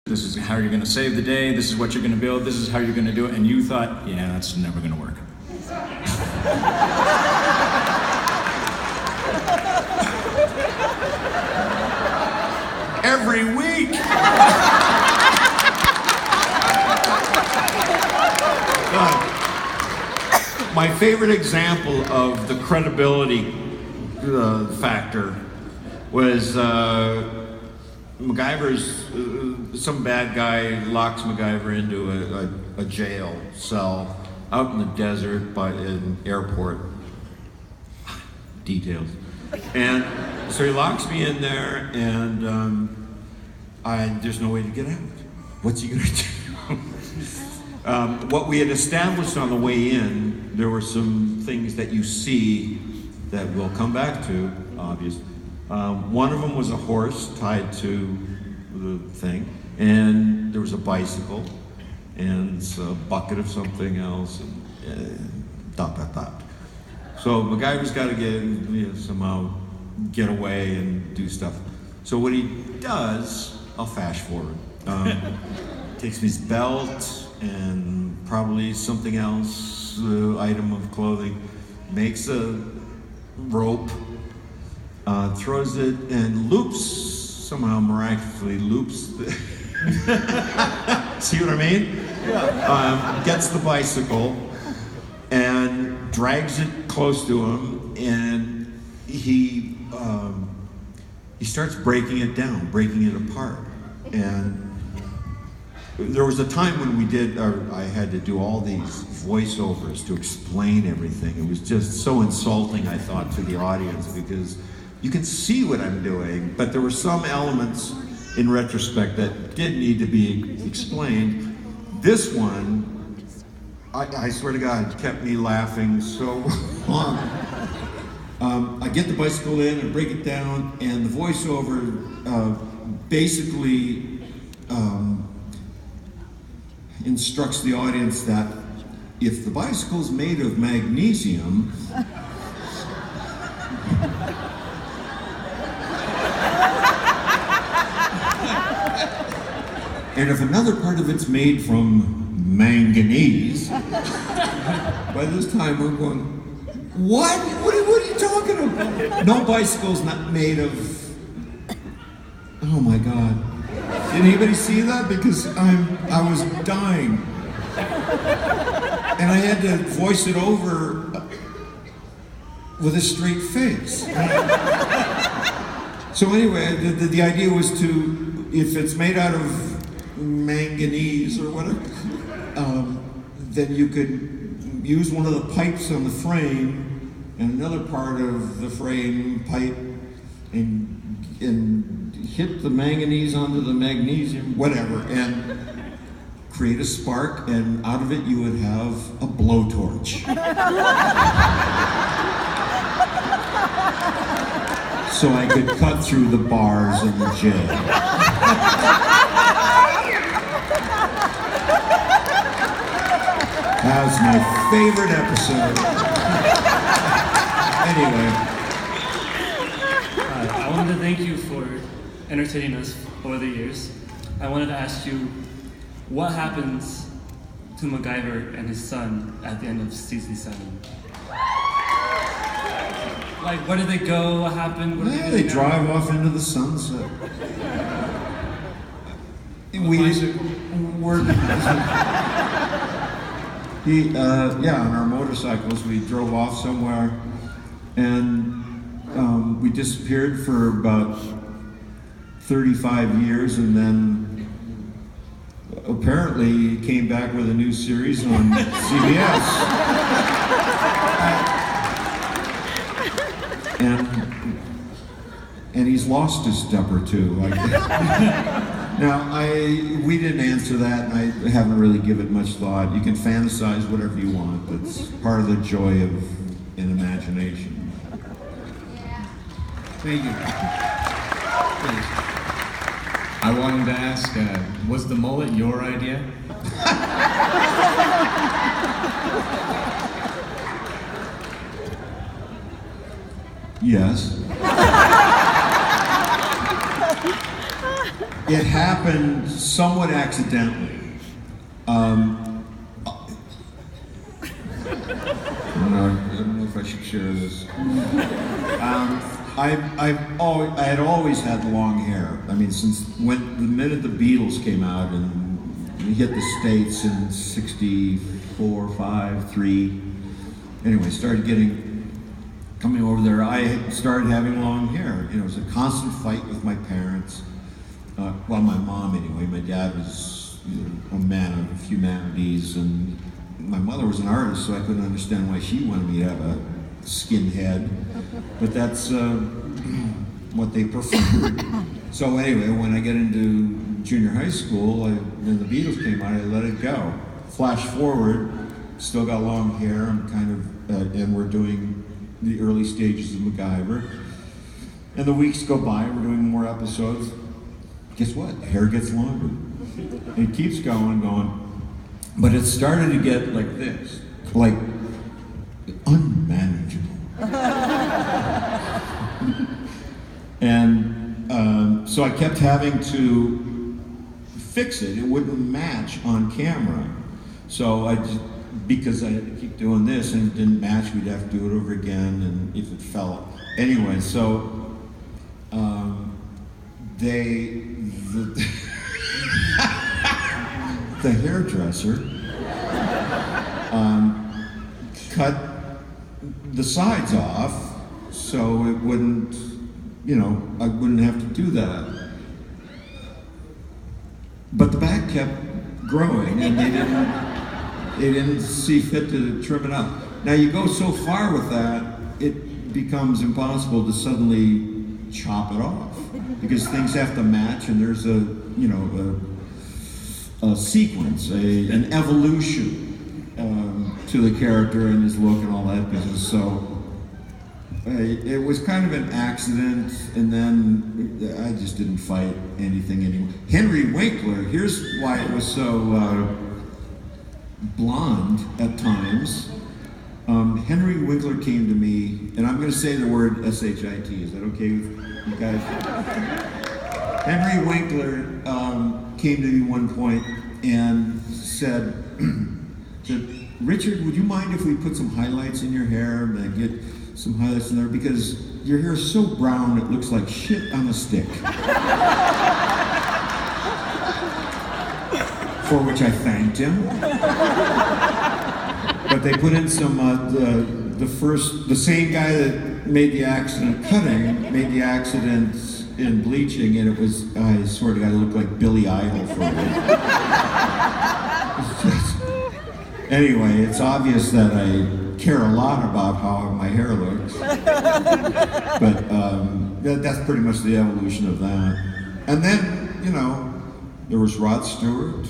This is how you're going to save the day. This is what you're going to build. This is how you're going to do it. And you thought, yeah, that's never going to work. Every week. My favorite example of the credibility factor was MacGyver's, some bad guy locks MacGyver into a jail cell out in the desert by an airport. Details. And so he locks me in there, and there's no way to get out. What's he gonna do? What we had established on the way in, there were some things that you see that we'll come back to, obviously. One of them was a horse tied to the thing, and there was a bicycle, and a bucket of something else, and dot, dot, dot. So MacGyver's got to somehow get away and do stuff. So what he does, I'll fast forward, takes his belt and probably something else, item of clothing, makes a rope, throws it and somehow miraculously loops. See what I mean? Yeah. Gets the bicycle and drags it close to him, and he starts breaking it down, breaking it apart. And there was a time when I had to do all these voiceovers to explain everything. It was just so insulting, I thought, to the audience, because you can see what I'm doing, but there were some elements in retrospect that did need to be explained. This one, I swear to God, kept me laughing so long. I get the bicycle in and break it down, and the voiceover basically instructs the audience that if the bicycle's made of magnesium, and if another part of it's made from manganese, by this time we're going, what? What are you talking about? No bicycle's not made of, oh my God. Did anybody see that? Because I was dying. And I had to voice it over with a straight face. So anyway, the idea was if it's made out of manganese or whatever, then you could use one of the pipes on the frame and another part of the frame pipe and hit the manganese onto the magnesium, whatever, and create a spark, and out of it you would have a blowtorch. So I could cut through the bars in the jail. That was my favorite episode. Anyway. I wanted to thank you for entertaining us over the years. I wanted to ask you, what happens to MacGyver and his son at the end of season 7? Like, where do they go? What happened? What They drive off into the sunset. On our motorcycles, we drove off somewhere, and we disappeared for about 35 years, and then apparently came back with a new series on CBS. And he's lost a step or two. Now, we didn't answer that, and I haven't really given it much thought. You can fantasize whatever you want. That's part of the joy of an imagination. Thank you. Thanks. I wanted to ask, was the mullet your idea? Yes. It happened somewhat accidentally. I don't know if I should share this. I had always had long hair. I mean, since the minute the Beatles came out and we hit the States in '64, '5, '3. Anyway, coming over there, I started having long hair. You know, it was a constant fight with my parents. Well, my mom anyway. My dad was a man of humanities, and my mother was an artist, so I couldn't understand why she wanted me to have a skinhead. But that's what they preferred. So anyway, when I get into junior high school, when the Beatles came out, I let it go. Flash forward, still got long hair. I'm kind of, and we're doing the early stages of MacGyver. And the weeks go by, we're doing more episodes. Guess what? Hair gets longer. It keeps going. But it started to get like this, like unmanageable. And so I kept having to fix it. It wouldn't match on camera. So because I keep doing this and it didn't match, we'd have to do it over again, and if it fell. Anyway, so the hairdresser cut the sides off so it wouldn't, I wouldn't have to do that. But the back kept growing, and they didn't see fit to trim it up. Now you go so far with that, it becomes impossible to suddenly chop it off, because things have to match, and there's a sequence, an evolution to the character and his look and all that business. So it was kind of an accident, and then I just didn't fight anything anymore. Henry Winkler, here's why it was so blonde at times. Henry Winkler came to me, and I'm going to say the word S-H-I-T. Is that okay with you guys? Henry Winkler came to me one point and said, Richard, would you mind if we put some highlights in your hair and get some highlights in there? Because your hair is so brown it looks like shit on a stick. For which I thanked him. But they put in some, the same guy that made the accident cutting, made the accident in bleaching, and it was, I swear to God, it looked like Billy Idol for me. Anyway, it's obvious that I care a lot about how my hair looks. But that's pretty much the evolution of that. And then, there was Rod Stewart.